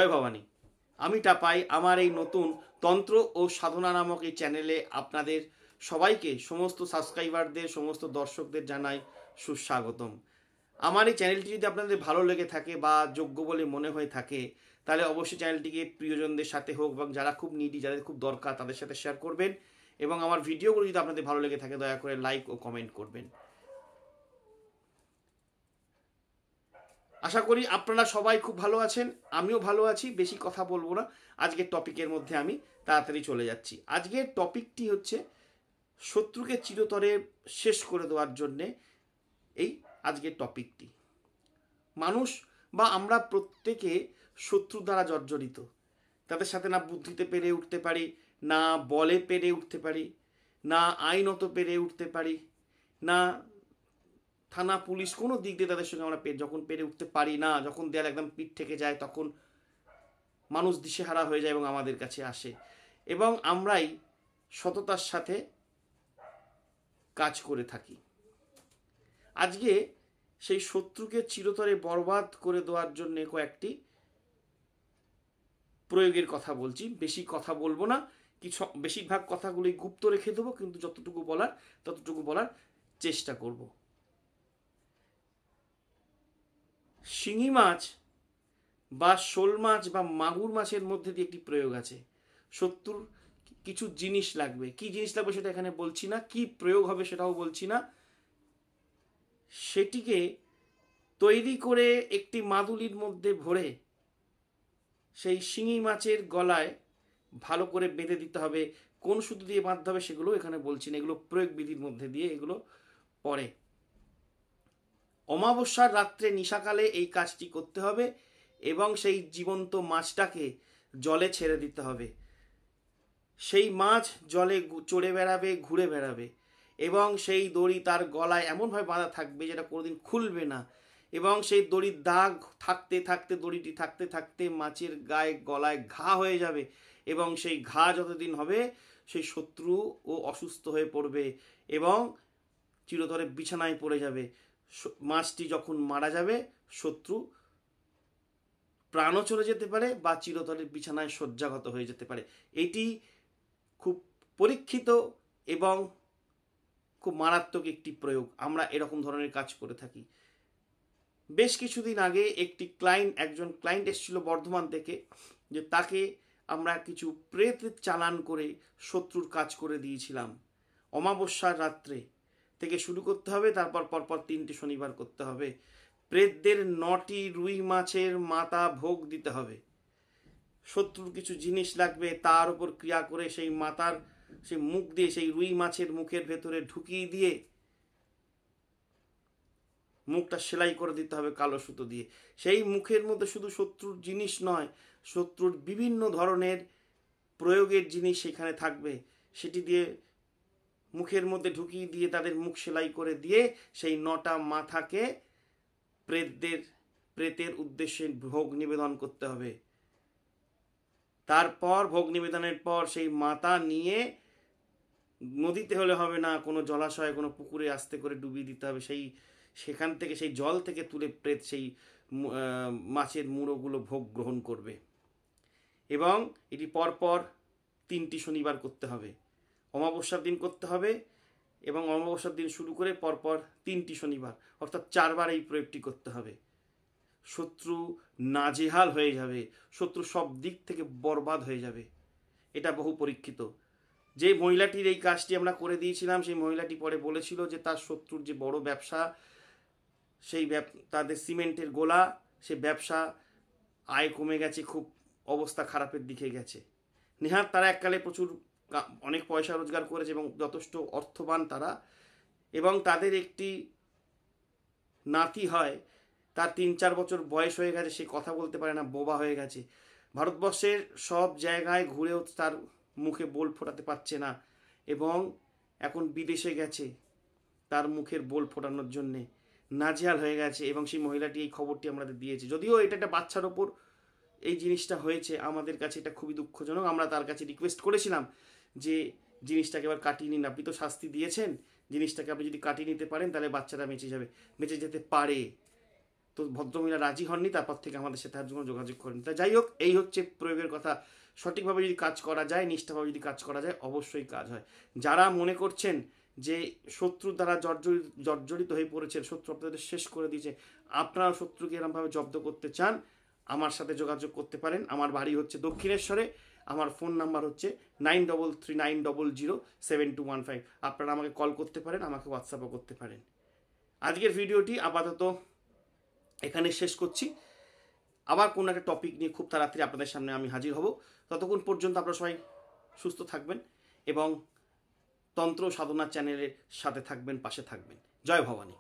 জয় ভবানী। আমি টাপাই আমার এই নতুন তন্ত্র ও সাধনা নামক এই চ্যানেলে আপনাদের সবাইকে, সমস্ত সাবস্ক্রাইবারদের, সমস্ত দর্শকদের জানাই সুস্বাগতম। আমার এই চ্যানেলটি যদি আপনাদের ভালো লেগে থাকে বা যোগ্য বলে মনে হয়ে থাকে, তাহলে অবশ্যই চ্যানেলটিকে প্রিয়জনদের সাথে হোক এবং যারা খুব নিডি, যাদের খুব দরকার, তাদের সাথে শেয়ার করবেন। এবং আমার ভিডিওগুলো যদি আপনাদের ভালো লেগে থাকে, দয়া করে লাইক ও কমেন্ট করবেন। আশা করি আপনারা সবাই খুব ভালো আছেন, আমিও ভালো আছি। বেশি কথা বলবো না, আজকের টপিকের মধ্যে আমি তাড়াতাড়ি চলে যাচ্ছি। আজকের টপিকটি হচ্ছে শত্রুকে চিরতরে শেষ করে দেওয়ার জন্যে এই আজকের টপিকটি। মানুষ বা আমরা প্রত্যেকে শত্রু দ্বারা জর্জরিত। তাদের সাথে না বুদ্ধিতে পেরে উঠতে পারি, না বলে পেরে উঠতে পারি, না আইনত পেরে উঠতে পারি, না থানা পুলিশ কোনো দিক দিয়ে তাদের সঙ্গে আমরা যখন পেরে উঠতে পারি না, যখন দেয়াল একদম পিঠ থেকে যায়, তখন মানুষ দিশেহারা হয়ে যায় এবং আমাদের কাছে আসে, এবং আমরাই সততার সাথে কাজ করে থাকি। আজকে সেই শত্রুকে চিরতরে বরবাদ করে দেওয়ার জন্য কয়েকটি প্রয়োগের কথা বলছি। বেশি কথা বলবো না, কিছু বেশিরভাগ কথাগুলি গুপ্ত রেখে দেবো, কিন্তু যতটুকু বলার ততটুকু বলার চেষ্টা করব। শিঙি মাছ বা শোল মাছ বা মাগুর মাছের মধ্যে দিয়ে একটি প্রয়োগ আছে। শত্রুর কিছু জিনিস লাগবে, কি জিনিস লাগবে সেটা এখানে বলছি না, কি প্রয়োগ হবে সেটাও বলছি না। সেটিকে তৈরি করে একটি মাদুলির মধ্যে ভরে সেই শিঙি মাছের গলায় ভালো করে বেঁধে দিতে হবে। কোন সুতো দিয়ে বাঁধতে হবে সেগুলো এখানে বলছি না, এগুলো প্রয়োগ বিধির মধ্যে দিয়ে এগুলো পড়ে। অমাবস্যার রাত্রে নিশাকালে এই কাজটি করতে হবে এবং সেই জীবন্ত মাছটাকে জলে ছেড়ে দিতে হবে। সেই মাছ জলে চড়ে বেড়াবে, ঘুরে বেড়াবে, এবং সেই দড়ি তার গলায় এমনভাবে বাঁধা থাকবে যেটা কোনোদিন খুলবে না, এবং সেই দড়ির দাগ থাকতে থাকতে, দড়িটি থাকতে থাকতে মাছের গায়ে গলায় ঘা হয়ে যাবে, এবং সেই ঘা যতদিন হবে সেই শত্রু ও অসুস্থ হয়ে পড়বে এবং চিরতরে বিছানায় পড়ে যাবে। মাছটি যখন মারা যাবে, শত্রু প্রাণও চলে যেতে পারে বা চিরতরে বিছানায় শয্যাগত হয়ে যেতে পারে। এটি খুব পরীক্ষিত এবং খুব মারাত্মক একটি প্রয়োগ। আমরা এরকম ধরনের কাজ করে থাকি। বেশ কিছুদিন আগে একজন ক্লায়েন্ট এসেছিল বর্ধমান থেকে, যে তাকে আমরা কিছু প্রেত চালান করে শত্রুর কাজ করে দিয়েছিলাম। অমাবস্যার রাত্রে থেকে শুরু করতে হবে, তারপর পরপর 3টি শনিবার করতে হবে। প্রেতদের 9টি রুই মাছের মাথা ভোগ দিতে হবে। শত্রুর কিছু জিনিস লাগবে, তার উপর ক্রিয়া করে সেই মাথার সেই মুখ দিয়ে সেই রুই মাছের মুখের ভেতরে ঢুকিয়ে দিয়ে মুখটা সেলাই করে দিতে হবে কালো সুতো দিয়ে। সেই মুখের মধ্যে শুধু শত্রুর জিনিস নয়, শত্রুর বিভিন্ন ধরনের প্রয়োগের জিনিস সেখানে থাকবে। সেটি দিয়ে মুখের মধ্যে ঢুকিয়ে দিয়ে তাদের মুখ সেলাই করে দিয়ে সেই 9টা মাথাকে প্রেতের উদ্দেশ্যে ভোগ নিবেদন করতে হবে। তারপর ভোগ নিবেদনের পর সেই মাথা নিয়ে নদীতে হলে হবে না, কোনো জলাশয়ে, কোনো পুকুরে আস্তে করে ডুবিয়ে দিতে হবে। সেখান থেকে, সেই জল থেকে তুলে প্রেত সেই মাছের মুড়োগুলো ভোগ গ্রহণ করবে। এবং এটি পরপর 3টি শনিবার করতে হবে। অমাবস্যার দিন করতে হবে এবং অমাবস্যার দিন শুরু করে পরপর 3টি শনিবার, অর্থাৎ 4বার এই প্রয়োগটি করতে হবে। শত্রু নাজেহাল হয়ে যাবে, শত্রু সব দিক থেকে বরবাদ হয়ে যাবে। এটা বহু পরীক্ষিত। যে মহিলাটির এই কাজটি আমরা করে দিয়েছিলাম, সেই মহিলাটি পরে বলেছিল যে তার শত্রুর যে বড় ব্যবসা, সেই তাদের সিমেন্টের গোলা, সে ব্যবসা আয় কমে গেছে, খুব অবস্থা খারাপের দিকে গেছে। নেহাত তারা এককালে অনেক পয়সা রোজগার করেছে এবং যথেষ্ট অর্থবান তারা, এবং তাদের একটি নাতি হয়, তার 3-4 বছর বয়স হয়ে গেছে, সে কথা বলতে পারে না, বোবা হয়ে গেছে। ভারতবর্ষের সব জায়গায় ঘুরেও তার মুখে বোল ফোটাতে পারছে না, এবং এখন বিদেশে গেছে তার মুখের বোল ফোটানোর জন্যে, নাজেহাল হয়ে গেছে। এবং সেই মহিলাটি এই খবরটি আমাদের দিয়েছে। যদিও এটা একটা বাচ্চার ওপর এই জিনিসটা হয়েছে, আমাদের কাছে এটা খুবই দুঃখজনক। আমরা তার কাছে রিকোয়েস্ট করেছিলাম যে জিনিসটাকে এবার কাটিয়ে নিন, আপনি তো শাস্তি দিয়েছেন, জিনিসটাকে আপনি যদি কাটিয়ে নিতে পারেন তাহলে বাচ্চাটা বেঁচে যেতে পারে। তো তো ভদ্রমহিলা রাজি হননি, তারপর থেকে আমাদের সাথে আর কোনো যোগাযোগ করেন। তা যাই হোক, এই হচ্ছে প্রয়োগের কথা। সঠিকভাবে যদি কাজ করা যায়, নিষ্ঠাভাবে যদি কাজ করা যায়, অবশ্যই কাজ হয়। যারা মনে করছেন যে শত্রুর দ্বারা জর্জরিত হয়ে পড়েছেন, শত্রু আপনাদের শেষ করে দিয়েছে, আপনারা শত্রুকে এরকমভাবে জব্দ করতে চান, আমার সাথে যোগাযোগ করতে পারেন। আমার বাড়ি হচ্ছে দক্ষিণেশ্বরে, আমার ফোন নাম্বার হচ্ছে 9339007215। আপনারা আমাকে কল করতে পারেন, আমাকে হোয়াটসঅ্যাপও করতে পারেন। আজকের ভিডিওটি আপাতত এখানে শেষ করছি। আবার কোনো একটা টপিক নিয়ে খুব তাড়াতাড়ি আপনাদের সামনে আমি হাজির হব। ততক্ষণ পর্যন্ত আপনারা সবাই সুস্থ থাকবেন এবং তন্ত্র সাধনা চ্যানেলের সাথে থাকবেন, পাশে থাকবেন। জয় ভবানী।